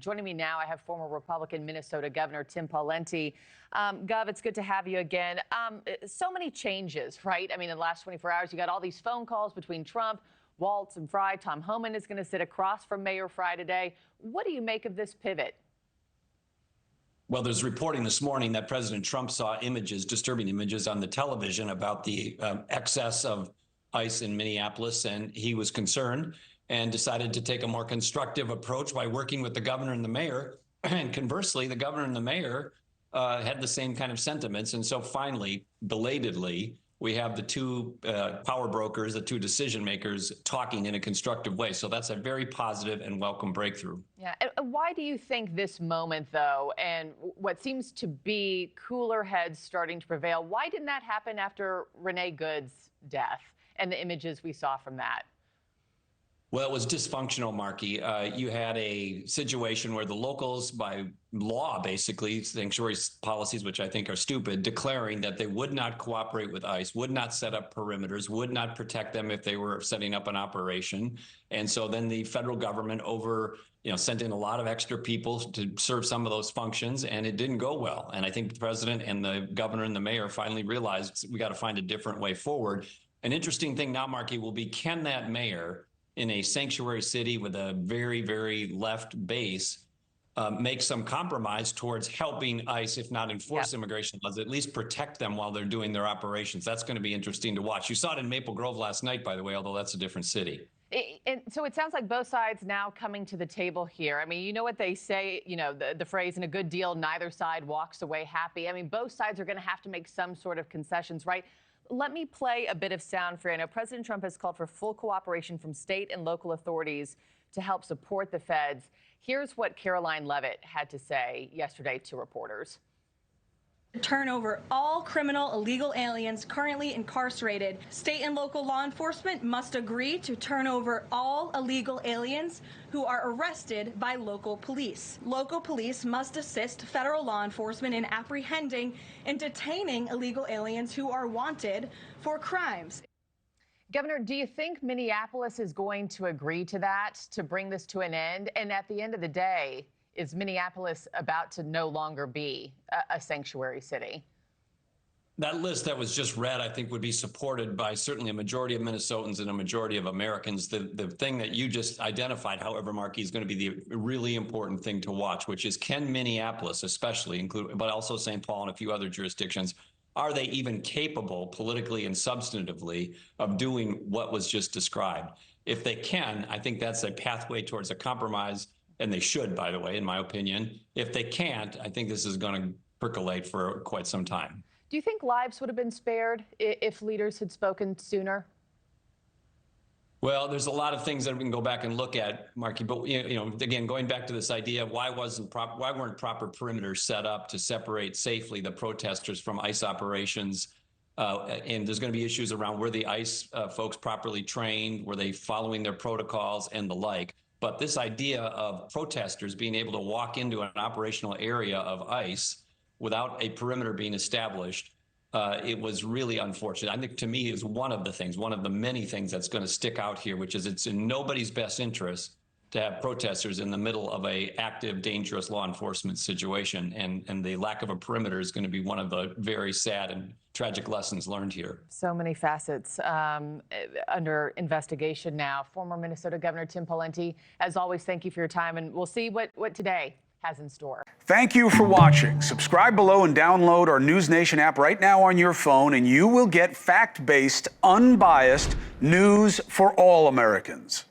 Joining me now, I have former Republican Minnesota Governor Tim Pawlenty. Gov, it's good to have you again. So many changes, right? I mean, in the last 24 hours, you got all these phone calls between Trump, Waltz, and Fry. Tom Homan is going to sit across from Mayor Fry today. What do you make of this pivot? Well, there's reporting this morning that President Trump saw images, disturbing images on the television about the excess of ICE in Minneapolis, and he was concerned and decided to take a more constructive approach by working with the governor and the mayor. And conversely, the governor and the mayor had the same kind of sentiments. And so finally, belatedly, we have the two power brokers, the two decision makers talking in a constructive way. So that's a very positive and welcome breakthrough. Yeah. And why do you think this moment, though, and what seems to be cooler heads starting to prevail, why didn't that happen after Renee Good's death and the images we saw from that? Well, it was dysfunctional, Markie. You had a situation where the locals, by law, basically, sanctuary policies, which I think are stupid, declaring that they would not cooperate with ICE, would not set up perimeters, would not protect them if they were setting up an operation. And so then the federal government sent in a lot of extra people to serve some of those functions, and it didn't go well. And I think the president and the governor and the mayor finally realized we got to find a different way forward. An interesting thing now, Markie, will be, can that mayor in a sanctuary city with a very, very left base make some compromise towards helping ICE, if not enforce immigration laws, at least protect them while they're doing their operations? That's going to be interesting to watch. You saw it in Maple Grove last night, by the way, although that's a different city. And so it sounds like both sides now coming to the table here. I mean, you know what they say, the phrase, in a good deal, neither side walks away happy. I mean, both sides are going to have to make some sort of concessions, right? Let me play a bit of sound for you. I know President Trump has called for full cooperation from state and local authorities to help support the feds. Here's what Caroline Levitt had to say yesterday to reporters. Turn over all criminal illegal aliens currently incarcerated. State and local law enforcement must agree to turn over all illegal aliens who are arrested by local police. Local police must assist federal law enforcement in apprehending and detaining illegal aliens who are wanted for crimes. Governor, do you think Minneapolis is going to agree to that, to bring this to an end? And at the end of the day, is Minneapolis about to no longer be a sanctuary city? That list that was just read, I think, would be supported by certainly a majority of Minnesotans and a majority of Americans. The thing that you just identified, however, Markie, is going to be the really important thing to watch, which is, can Minneapolis especially include, but also St. Paul and a few other jurisdictions, are they even capable politically and substantively of doing what was just described? If they can, I think that's a pathway towards a compromise. And they should, by the way, in my opinion. If they can't, I think this is going to percolate for quite some time. Do you think lives would have been spared if leaders had spoken sooner? Well, there's a lot of things that we can go back and look at, Markie. But again, going back to this idea of why weren't proper perimeters set up to separate safely the protesters from ICE operations? And there's going to be issues around, were the ICE folks properly trained? Were they following their protocols and the like? But this idea of protesters being able to walk into an operational area of ICE without a perimeter being established, it was really unfortunate. I think, to me, is one of the many things that's going to stick out here, which is it's in nobody's best interest to have protesters in the middle of a active, dangerous law enforcement situation. And the lack of a perimeter is going to be one of the very sad and tragic lessons learned here. So many facets under investigation now. Former Minnesota Governor Tim Pawlenty, as always, thank you for your time, and we'll see what today has in store. Thank you for watching. Subscribe below and download our NewsNation app right now on your phone, and you will get fact-based, unbiased news for all Americans.